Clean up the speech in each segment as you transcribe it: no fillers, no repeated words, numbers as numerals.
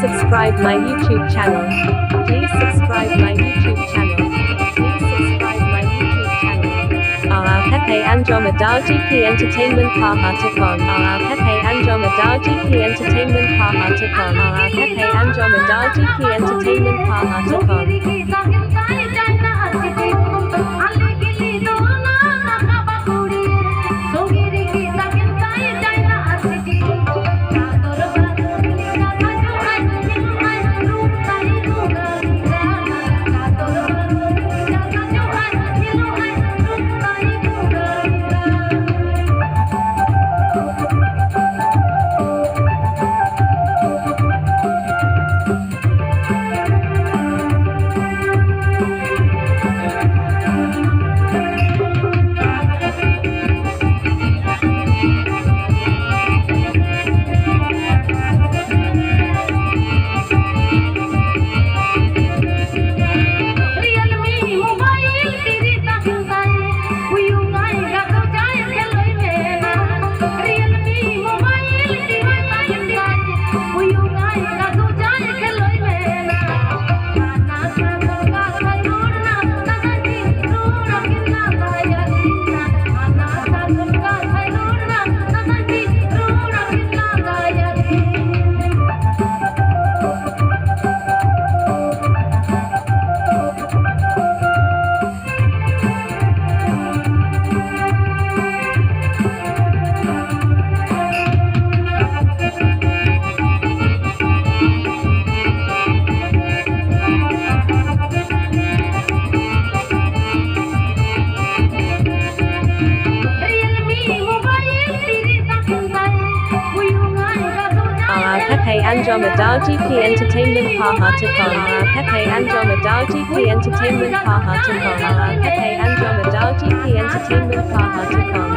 subscribe my YouTube channel. Please subscribe my YouTube channel. Please subscribe my YouTube channel. Pepe Andromeda GP Entertainment Pahatikon. Pepe Andromeda GP Entertainment Pahatikon. Pepe Andromeda GP Entertainment Pahatikon. Pepe Andromeda GP Entertainment Pahatikon. Pepe Andromeda GP Entertainment Pahatikon. Pepe Andromeda GP Entertainment Pahatikon.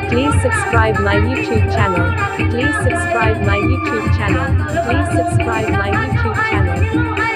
Please subscribe my YouTube channel. Please subscribe my YouTube channel. Please subscribe my YouTube channel.